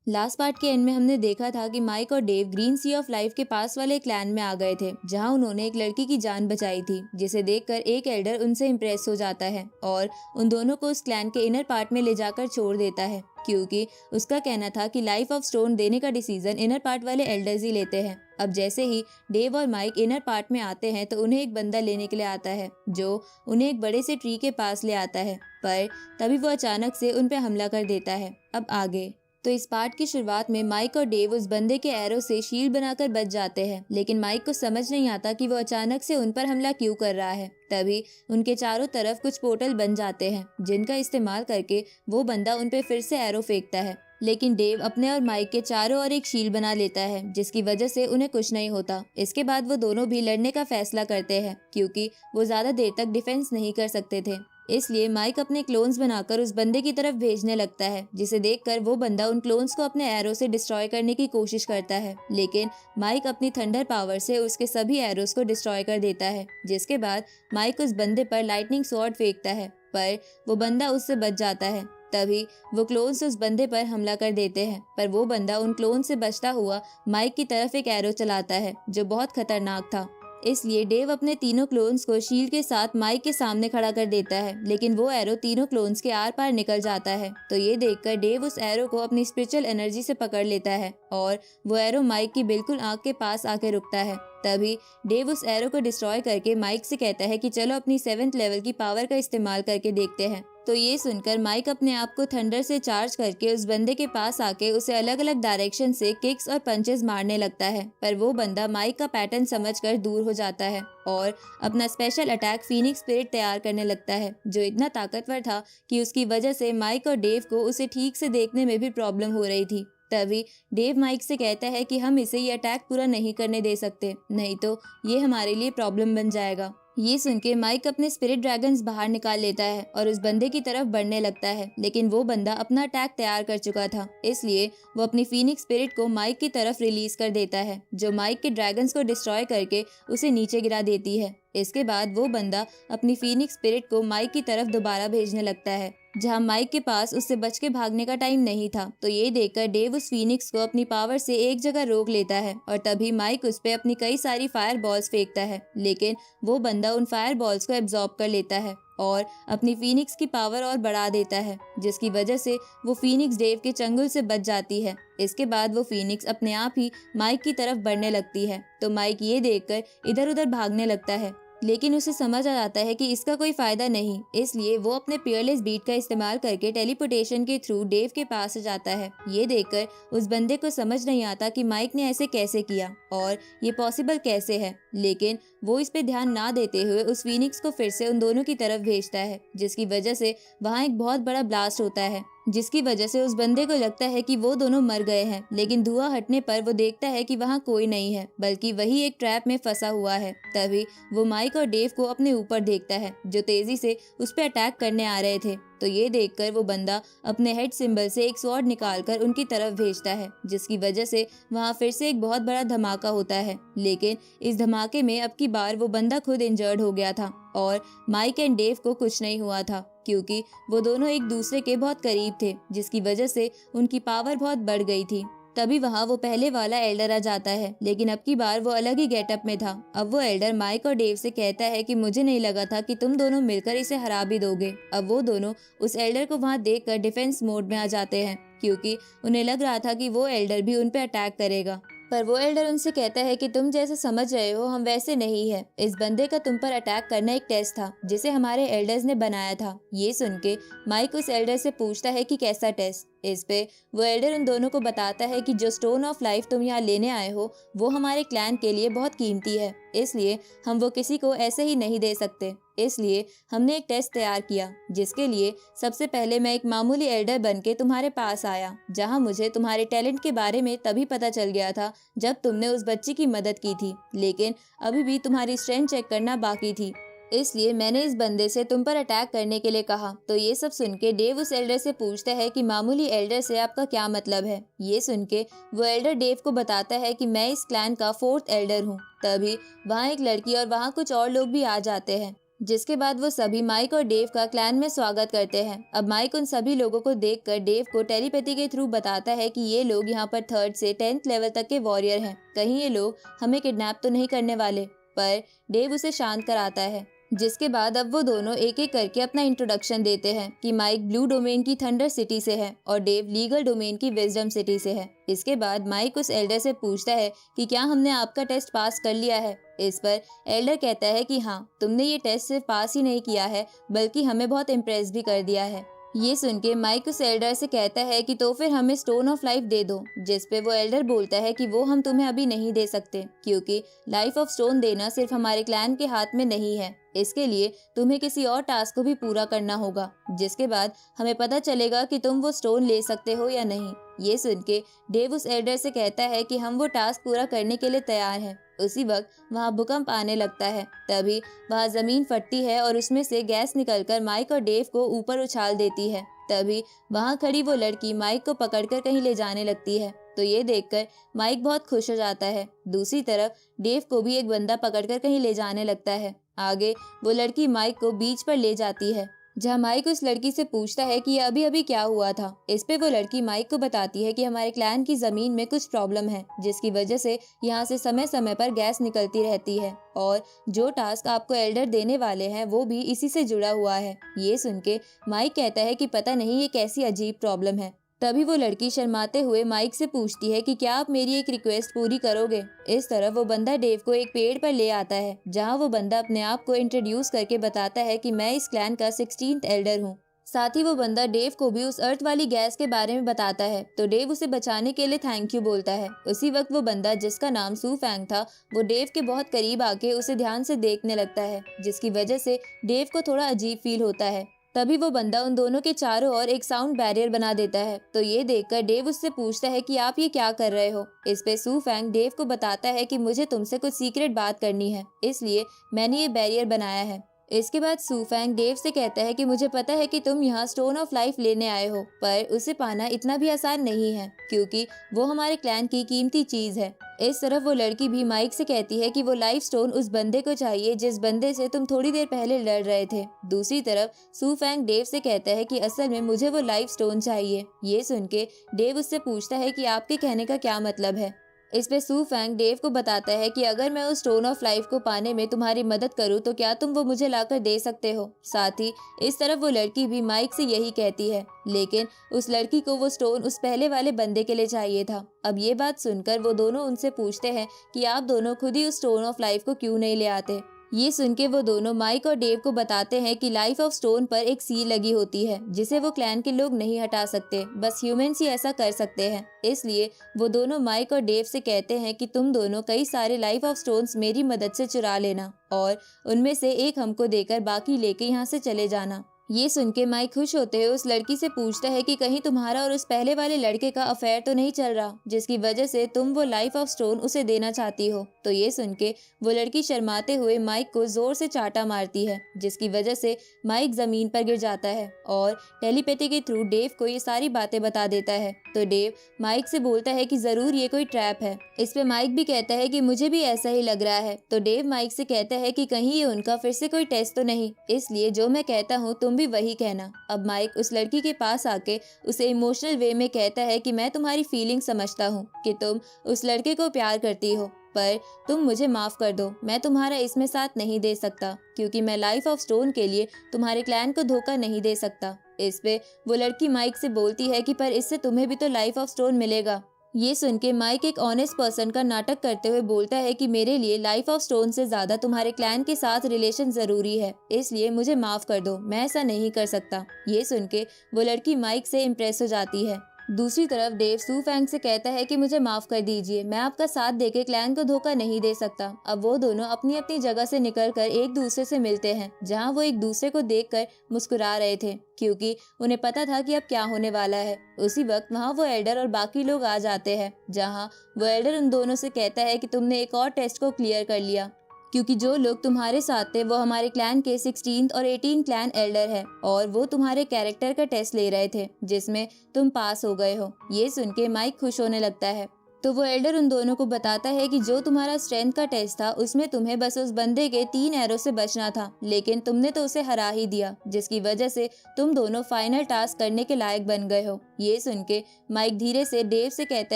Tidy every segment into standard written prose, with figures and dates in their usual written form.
Last part के and में हमने देखा था कि माइक और Dave Green sea of life के पास वाले क्लैन में आ गए थे, जहां उन्होंने एक लड़की की जान बचाई थी, जिसे देखकर एक एल्डर उनसे इम्प्रेस हो जाता है और उन दोनों को उस क्लैन के इनर पार्ट में ले जाकर छोड़ देता है, क्योंकि उसका कहना था कि लाइफ ऑफ स्टोन देने का डिसीजन इनर पार्ट वाले एल्डर्स ही लेते हैं। अब जैसे ही डेव और माइक इनर पार्ट में आते हैं तो उन्हें एक बंदा लेने के लिए आता है, जो उन्हें एक बड़े से ट्री के पास ले आता है, पर तभी वो अचानक से उन पे हमला कर देता है। अब आगे तो इस पार्ट की शुरुआत में माइक और डेव उस बंदे के एरो से शील्ड बनाकर बच जाते हैं, लेकिन माइक को समझ नहीं आता कि वो अचानक से उन पर हमला क्यों कर रहा है। तभी उनके चारों तरफ कुछ पोर्टल बन जाते हैं, जिनका इस्तेमाल करके वो बंदा उन पे फिर से एरो फेंकता है, लेकिन डेव अपने और माइक के चारों ओर एक शील्ड बना लेता है, जिसकी वजह से उन्हें कुछ नहीं होता। इसके बाद वो दोनों भी लड़ने का फैसला करते हैं, क्योंकि वो ज्यादा देर तक डिफेंस नहीं कर सकते थे। इसलिए माइक अपने क्लोन्स बनाकर उस बंदे की तरफ भेजने लगता है, जिसे देखकर वो बंदा उन क्लोन्स को अपने एरो से डिस्ट्रॉय करने की कोशिश करता है, लेकिन माइक अपनी थंडर पावर से उसके सभी एरोस को डिस्ट्रॉय कर देता है। जिसके बाद माइक उस बंदे पर लाइटनिंग स्वॉर्ड फेंकता है, पर वो बंदा उससे बच जाता है। तभी वो क्लोन्स उस बंदे पर हमला कर देते हैं, पर वो बंदा उन क्लोन से बचता हुआ माइक की तरफ एक एरो चलाता है, जो बहुत खतरनाक था। इसलिए डेव अपने तीनों क्लोन्स को शील्ड के साथ माइक के सामने खड़ा कर देता है, लेकिन वो एरो तीनों क्लोन्स के आर पार निकल जाता है। तो ये देखकर डेव उस एरो को अपनी स्पिरिचुअल एनर्जी से पकड़ लेता है और वो एरो माइक की बिल्कुल आंख के पास आके रुकता है। तभी डेव उस एरो को डिस्ट्रॉय करके माइक से कहता है कि चलो अपनी 7th लेवल की पावर का इस्तेमाल करके देखते हैं। तो ये सुनकर माइक अपने आप को थंडर से चार्ज करके उस बंदे के पास आके उसे अलग अलग डायरेक्शन से किक्स और पंचेस मारने लगता है, पर वो बंदा माइक का पैटर्न समझकर दूर हो जाता है और अपना स्पेशल अटैक फीनिक्स स्पिरिट तैयार करने लगता है, जो इतना ताकतवर था कि उसकी वजह से माइक और डेव को उसे ठीक से देखने में भी प्रॉब्लम हो रही थी। तभी डेव माइक से कहता है कि हम इसे ये अटैक पूरा नहीं करने दे सकते, नहीं तो ये हमारे लिए प्रॉब्लम बन जाएगा। ये सुन के माइक अपने स्पिरिट ड्रैगन्स बाहर निकाल लेता है और उस बंदे की तरफ बढ़ने लगता है, लेकिन वो बंदा अपना अटैक तैयार कर चुका था, इसलिए वो अपनी फीनिक्स स्पिरिट को माइक की तरफ रिलीज कर देता है, जो माइक के ड्रैगन्स को डिस्ट्रॉय करके उसे नीचे गिरा देती है। इसके बाद वो बंदा अपनी फीनिक्स स्पिरिट को माइक की तरफ दोबारा भेजने लगता है, जहां माइक के पास उससे बच के भागने का टाइम नहीं था। तो ये देखकर डेव उस फीनिक्स को अपनी पावर से एक जगह रोक लेता है और तभी माइक उस पे अपनी कई सारी फायर बॉल्स फेंकता है, लेकिन वो बंदा उन फायर बॉल्स को एब्जॉर्ब कर लेता है और अपनी फीनिक्स की पावर और बढ़ा देता है, जिसकी वजह से वो फीनिक्स डेव के चंगुल से बच जाती है। इसके बाद वो फीनिक्स अपने आप ही माइक की तरफ बढ़ने लगती है, तो माइक ये देखकर इधर उधर भागने लगता है, लेकिन उसे समझ आ जाता है कि इसका कोई फायदा नहीं, इसलिए वो अपने पियरलेस बीट का इस्तेमाल करके टेलीपोर्टेशन के थ्रू डेव के पास जाता है। ये देखकर उस बंदे को समझ नहीं आता कि माइक ने ऐसे कैसे किया और ये पॉसिबल कैसे है, लेकिन वो इस पे ध्यान ना देते हुए उस फीनिक्स को फिर से उन दोनों की तरफ भेजता है, जिसकी वजह से वहाँ एक बहुत बड़ा ब्लास्ट होता है, जिसकी वजह से उस बंदे को लगता है कि वो दोनों मर गए हैं, लेकिन धुआं हटने पर वो देखता है कि वहाँ कोई नहीं है, बल्कि वही एक ट्रैप में फंसा हुआ है। तभी वो माइक और डेव को अपने ऊपर देखता है, जो तेजी से उस पर अटैक करने आ रहे थे। तो ये देखकर वो बंदा अपने हेड सिंबल से एक स्वॉर्ड निकालकर उनकी तरफ भेजता है, जिसकी वजह से वहाँ फिर से एक बहुत बड़ा धमाका होता है, लेकिन इस धमाके में अब की बार वो बंदा खुद इंजर्ड हो गया था और माइक एंड डेव को कुछ नहीं हुआ था, क्योंकि वो दोनों एक दूसरे के बहुत करीब थे, जिसकी वजह से उनकी पावर बहुत बढ़ गई थी। तभी वहाँ वो पहले वाला एल्डर आ जाता है, लेकिन अब की बार वो अलग ही गेटअप में था। अब वो एल्डर माइक और डेव से कहता है कि मुझे नहीं लगा था कि तुम दोनों मिलकर इसे हरा भी दोगे। अब वो दोनों उस एल्डर को वहाँ देखकर डिफेंस मोड में आ जाते हैं, क्योंकि उन्हें लग रहा था कि वो एल्डर भी उन पे अटैक करेगा, पर वो एल्डर उनसे कहता है कि तुम जैसे समझ रहे हो हम वैसे नहीं है। इस बंदे का तुम पर अटैक करना एक टेस्ट था, जिसे हमारे एल्डर्स ने बनाया था। ये सुन के माइक उस एल्डर से पूछता है कि कैसा टेस्ट। इस पे वो एल्डर उन दोनों को बताता है कि जो स्टोन ऑफ लाइफ तुम यहाँ लेने आए हो वो हमारे क्लैन के लिए बहुत कीमती है, इसलिए हम वो किसी को ऐसे ही नहीं दे सकते। इसलिए हमने एक टेस्ट तैयार किया, जिसके लिए सबसे पहले मैं एक मामूली एल्डर बनके तुम्हारे पास आया, जहां मुझे तुम्हारे टैलेंट के बारे में तभी पता चल गया था जब तुमने उस बच्ची की मदद की थी, लेकिन अभी भी तुम्हारी स्ट्रेंथ चेक करना बाकी थी, इसलिए मैंने इस बंदे से तुम पर अटैक करने के लिए कहा। तो ये सब सुन के डेव उस एल्डर से पूछता है कि मामूली एल्डर से आपका क्या मतलब है। ये सुन के वो एल्डर डेव को बताता है कि मैं इस क्लैन का 4th एल्डर हूँ। तभी वहाँ एक लड़की और वहाँ कुछ और लोग भी आ जाते हैं। जिसके बाद वो सभी माइक और डेव का क्लैन में स्वागत करते हैं। अब माइक उन सभी लोगों को देखकर डेव को टेलीपैथी के थ्रू बताता है कि ये लोग यहाँ पर 3rd से 10th लेवल तक के वॉरियर हैं, कहीं ये लोग हमें किडनैप तो नहीं करने वाले। पर डेव उसे शांत कराता है। जिसके बाद अब वो दोनों एक एक करके अपना इंट्रोडक्शन देते हैं कि माइक ब्लू डोमेन की थंडर सिटी से है और डेव लीगल डोमेन की विजडम सिटी से है। इसके बाद माइक उस एल्डर से पूछता है कि क्या हमने आपका टेस्ट पास कर लिया है। इस पर एल्डर कहता है कि हाँ, तुमने ये टेस्ट सिर्फ पास ही नहीं किया है बल्कि हमें बहुत इम्प्रेस भी कर दिया है। ये सुन के माइक उस एल्डर से कहता है कि तो फिर हमें स्टोन ऑफ लाइफ दे दो, जिस पे वो एल्डर बोलता है कि वो हम तुम्हें अभी नहीं दे सकते क्योंकि लाइफ ऑफ स्टोन देना सिर्फ हमारे क्लैन के हाथ में नहीं है। इसके लिए तुम्हें किसी और टास्क को भी पूरा करना होगा, जिसके बाद हमें पता चलेगा कि तुम वो स्टोन ले सकते हो या नहीं। ये सुन के डेव उस एल्डर से कहता है कि हम वो टास्क पूरा करने के लिए तैयार हैं। उसी वक्त वहाँ भूकंप आने लगता है। तभी वहाँ जमीन फटती है और उसमें से गैस निकलकर माइक और डेव को ऊपर उछाल देती है। तभी वहाँ खड़ी वो लड़की माइक को पकड़कर कहीं ले जाने लगती है, तो ये देखकर माइक बहुत खुश हो जाता है। दूसरी तरफ डेव को भी एक बंदा पकड़कर कहीं ले जाने लगता है। आगे वो लड़की माइक को बीच पर ले जाती है, जहाँ माइक उस लड़की से पूछता है कि अभी अभी क्या हुआ था। इस पे वो लड़की माइक को बताती है कि हमारे क्लैन की जमीन में कुछ प्रॉब्लम है, जिसकी वजह से यहाँ से समय समय पर गैस निकलती रहती है और जो टास्क आपको एल्डर देने वाले हैं वो भी इसी से जुड़ा हुआ है। ये सुन के माइक कहता है कि पता नहीं ये कैसी अजीब प्रॉब्लम है। तभी वो लड़की शर्माते हुए माइक से पूछती है कि क्या आप मेरी एक रिक्वेस्ट पूरी करोगे। इस तरफ वो बंदा डेव को एक पेड़ पर ले आता है, जहाँ वो बंदा अपने आप को इंट्रोड्यूस करके बताता है कि मैं इस क्लैन का 16th एल्डर हूँ। साथ ही वो बंदा डेव को भी उस अर्थ वाली गैस के बारे में बताता है, तो डेव उसे बचाने के लिए थैंक यू बोलता है। उसी वक्त वो बंदा जिसका नाम सू फैंग था, वो डेव के बहुत करीब आके उसे ध्यान से देखने लगता है, जिसकी वजह से डेव को थोड़ा अजीब फील होता है। तभी वो बंदा उन दोनों के चारों ओर एक साउंड बैरियर बना देता है, तो ये देखकर डेव उससे पूछता है कि आप ये क्या कर रहे हो। इस पे सू फैंग डेव को बताता है कि मुझे तुमसे कुछ सीक्रेट बात करनी है, इसलिए मैंने ये बैरियर बनाया है। इसके बाद सू फैंग डेव से कहता है कि मुझे पता है कि तुम यहाँ स्टोन ऑफ लाइफ लेने आए हो, पर उसे पाना इतना भी आसान नहीं है क्योंकि वो हमारे क्लैन की कीमती चीज है। इस तरफ वो लड़की भी माइक से कहती है कि वो लाइफ स्टोन उस बंदे को चाहिए जिस बंदे से तुम थोड़ी देर पहले लड़ रहे थे। दूसरी तरफ सू फैंग डेव से कहता है कि असल में मुझे वो लाइफ स्टोन चाहिए। ये सुन के डेव उससे पूछता है कि आपके कहने का क्या मतलब है। इस पे सू फैंग डेव को बताता है कि अगर मैं उस स्टोन ऑफ लाइफ को पाने में तुम्हारी मदद करूं तो क्या तुम वो मुझे लाकर दे सकते हो। साथ ही इस तरफ वो लड़की भी माइक से यही कहती है, लेकिन उस लड़की को वो स्टोन उस पहले वाले बंदे के लिए चाहिए था। अब ये बात सुनकर वो दोनों उनसे पूछते हैं कि आप दोनों खुद ही उस स्टोन ऑफ लाइफ को क्यों नहीं ले आते। ये सुन के वो दोनों माइक और डेव को बताते हैं कि लाइफ ऑफ स्टोन पर एक सील लगी होती है जिसे वो क्लैन के लोग नहीं हटा सकते, बस ह्यूमंस ही ऐसा कर सकते हैं। इसलिए वो दोनों माइक और डेव से कहते हैं कि तुम दोनों कई सारे लाइफ ऑफ स्टोन्स मेरी मदद से चुरा लेना और उनमें से एक हमको देकर बाकी लेके यहाँ से चले जाना। ये सुन के माइक खुश होते हुए उस लड़की से पूछता है कि कहीं तुम्हारा और उस पहले वाले लड़के का अफेयर तो नहीं चल रहा जिसकी वजह से तुम वो लाइफ ऑफ स्टोन उसे देना चाहती हो। तो ये सुन के वो लड़की शर्माते हुए माइक को जोर से चाटा मारती है, जिसकी वजह से माइक जमीन पर गिर जाता है और टेलीपैथी के थ्रू डेव को ये सारी बातें बता देता है। तो डेव माइक से बोलता है कि जरूर ये कोई ट्रैप है। इस पे माइक भी कहता है कि मुझे भी ऐसा ही लग रहा है। तो डेव माइक से कहता है कि कहीं ये उनका फिर से कोई टेस्ट तो नहीं, इसलिए जो मैं कहता हूँ तुम भी वही कहना। अब माइक उस लड़की के पास आके उसे इमोशनल वे में कहता है कि मैं तुम्हारी फीलिंग समझता हूँ कि तुम उस लड़के को प्यार करती हो, पर तुम मुझे माफ कर दो, मैं तुम्हारा इसमें साथ नहीं दे सकता क्योंकि मैं लाइफ ऑफ स्टोन के लिए तुम्हारे क्लैन को धोखा नहीं दे सकता। इस पे वो लड़की माइक से बोलती है कि पर इससे तुम्हें भी तो लाइफ ऑफ स्टोन मिलेगा। ये सुन के माइक एक ऑनेस्ट पर्सन का नाटक करते हुए बोलता है कि मेरे लिए लाइफ ऑफ स्टोन से ज्यादा तुम्हारे क्लैन के साथ रिलेशन जरूरी है, इसलिए मुझे माफ कर दो, मैं ऐसा नहीं कर सकता। ये सुन के वो लड़की माइक से इम्प्रेस हो जाती है। दूसरी तरफ डेव सू फैंग से कहता है कि मुझे माफ कर दीजिए, मैं आपका साथ देके क्लैन को धोखा नहीं दे सकता। अब वो दोनों अपनी अपनी जगह से निकलकर एक दूसरे से मिलते हैं, जहां वो एक दूसरे को देखकर मुस्कुरा रहे थे क्योंकि उन्हें पता था कि अब क्या होने वाला है। उसी वक्त वहाँ वो एल्डर और बाकी लोग आ जाते हैं, जहाँ वो एल्डर उन दोनों से कहता है कि तुमने एक और टेस्ट को क्लियर कर लिया क्योंकि जो लोग तुम्हारे साथ थे वो हमारे क्लैन के 16th और 18th क्लैन एल्डर है और वो तुम्हारे कैरेक्टर का टेस्ट ले रहे थे जिसमें तुम पास हो गए हो। ये सुन के माइक खुश होने लगता है। तो वो एल्डर उन दोनों को बताता है कि जो तुम्हारा स्ट्रेंथ का टेस्ट था उसमें तुम्हें बस उस बंदे के 3 एरो से बचना था, लेकिन तुमने तो उसे हरा ही दिया, जिसकी वजह से तुम दोनों फाइनल टास्क करने के लायक बन गए हो। ये सुन के माइक धीरे से डेव से कहता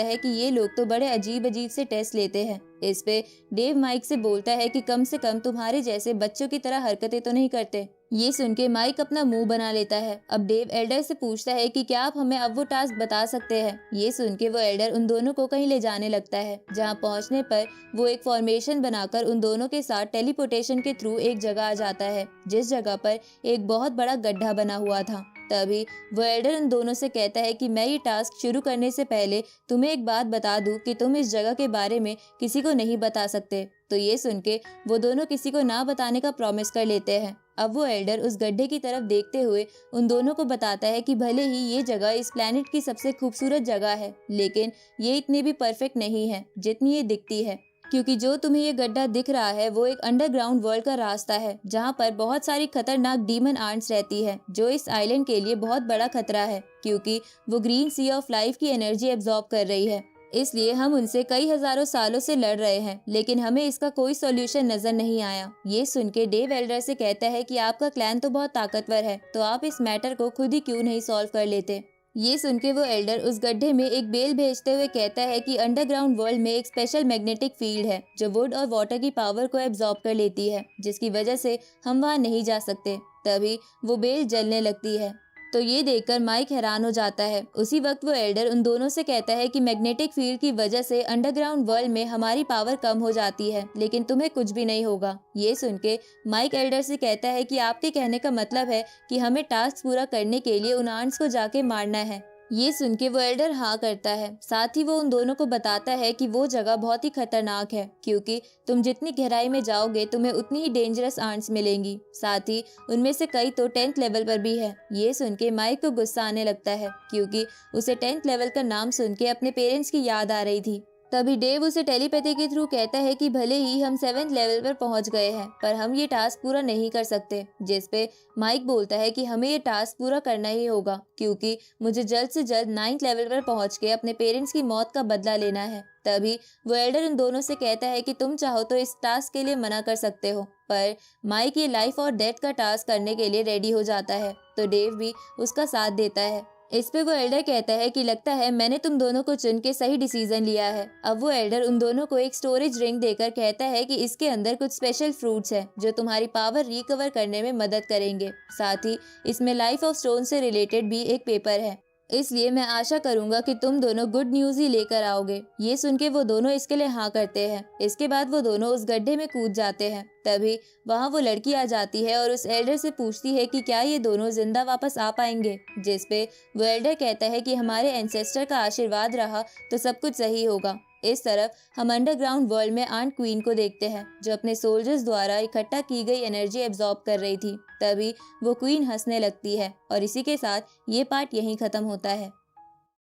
है कि ये लोग तो बड़े अजीब अजीब से टेस्ट लेते हैं। इस पे डेव माइक से बोलता है कि कम से कम तुम्हारे जैसे बच्चों की तरह हरकतें तो नहीं करते। ये सुन के माइक अपना मुंह बना लेता है। अब डेव एल्डर से पूछता है कि क्या आप हमें अब वो टास्क बता सकते हैं। ये सुन के वो एल्डर उन दोनों को कहीं ले जाने लगता है, जहां पहुंचने पर वो एक फॉर्मेशन बनाकर उन दोनों के साथ टेलीपोर्टेशन के थ्रू एक जगह आ जाता है, जिस जगह पर एक बहुत बड़ा गड्ढा बना हुआ था। तभी वो एल्डर उन दोनों से कहता है कि मैं ये टास्क शुरू करने से पहले तुम्हें एक बात बता दूं कि तुम इस जगह के बारे में किसी को नहीं बता सकते। तो ये सुन के वो दोनों किसी को ना बताने का प्रॉमिस कर लेते हैं। अब वो एल्डर उस गड्ढे की तरफ देखते हुए उन दोनों को बताता है कि भले ही ये जगह इस प्लेनेट की सबसे खूबसूरत जगह है, लेकिन ये इतनी भी परफेक्ट नहीं है जितनी ये दिखती है, क्योंकि जो तुम्हें ये गड्ढा दिख रहा है वो एक अंडरग्राउंड वर्ल्ड का रास्ता है, जहाँ पर बहुत सारी खतरनाक डीमन आंट्स रहती है, जो इस आइलैंड के लिए बहुत बड़ा खतरा है, क्योंकि वो ग्रीन सी ऑफ लाइफ की एनर्जी एब्जॉर्ब कर रही है। इसलिए हम उनसे कई हजारों सालों से लड़ रहे हैं, लेकिन हमें इसका कोई सॉल्यूशन नजर नहीं आया। ये सुन के डेव एल्डर से कहता है कि आपका क्लैन तो बहुत ताकतवर है, तो आप इस मैटर को खुद ही क्यों नहीं सॉल्व कर लेते। ये सुन के वो एल्डर उस गड्ढे में एक बेल भेजते हुए कहता है कि अंडरग्राउंड वर्ल्ड में एक स्पेशल मैग्नेटिक फील्ड है जो वुड और वाटर की पावर को एब्जॉर्ब कर लेती है, जिसकी वजह से हम वहां नहीं जा सकते। तभी वो बेल जलने लगती है। तो ये देखकर माइक हैरान हो जाता है। उसी वक्त वो एल्डर उन दोनों से कहता है कि मैग्नेटिक फील्ड की वजह से अंडरग्राउंड वर्ल्ड में हमारी पावर कम हो जाती है, लेकिन तुम्हें कुछ भी नहीं होगा। ये सुन के माइक एल्डर से कहता है कि आपके कहने का मतलब है कि हमें टास्क पूरा करने के लिए उन आंट्स को जाके मारना है। ये सुन के वो एल्डर हाँ करता है। साथ ही वो उन दोनों को बताता है कि वो जगह बहुत ही खतरनाक है, क्योंकि तुम जितनी गहराई में जाओगे तुम्हें उतनी ही डेंजरस आंट्स मिलेंगी। साथ ही उनमें से कई तो 10th लेवल पर भी है। ये सुन के माइक को गुस्सा आने लगता है, क्योंकि उसे 10th लेवल का नाम सुन के अपने पेरेंट्स की याद आ रही थी। तभी डेव उसे टेलीपैथी के थ्रू कहता है कि भले ही हम 7th लेवल पर पहुंच गए हैं, पर हम ये टास्क पूरा नहीं कर सकते। जिस पे माइक बोलता है कि हमें ये टास्क पूरा करना ही होगा, क्योंकि मुझे जल्द से जल्द 9th लेवल पर पहुंच के अपने पेरेंट्स की मौत का बदला लेना है। तभी वो एल्डर उन दोनों से कहता है कि तुम चाहो तो इस टास्क के लिए मना कर सकते हो, पर माइक ये लाइफ और डेथ का टास्क करने के लिए रेडी हो जाता है, तो डेव भी उसका साथ देता है। इस पे वो एल्डर कहता है कि लगता है मैंने तुम दोनों को चुन के सही डिसीजन लिया है। अब वो एल्डर उन दोनों को एक स्टोरेज रिंग देकर कहता है कि इसके अंदर कुछ स्पेशल फ्रूट्स हैं जो तुम्हारी पावर रिकवर करने में मदद करेंगे। साथ ही इसमें लाइफ ऑफ स्टोन से रिलेटेड भी एक पेपर है, इसलिए मैं आशा करूंगा कि तुम दोनों गुड न्यूज ही लेकर आओगे। ये सुन के वो दोनों इसके लिए हाँ करते हैं। इसके बाद वो दोनों उस गड्ढे में कूद जाते हैं। तभी वहाँ वो लड़की आ जाती है और उस एल्डर से पूछती है कि क्या ये दोनों जिंदा वापस आ पाएंगे। जिस पे वो एल्डर कहता है कि हमारे एंसेस्टर का आशीर्वाद रहा तो सब कुछ सही होगा। इस तरफ हम अंडरग्राउंड वर्ल्ड में आंट क्वीन को देखते हैं, जो अपने सोल्जर्स द्वारा इकट्ठा की गई एनर्जी एब्जॉर्ब कर रही थी। तभी वो क्वीन हंसने लगती है और इसी के साथ ये पार्ट यहीं खत्म होता है।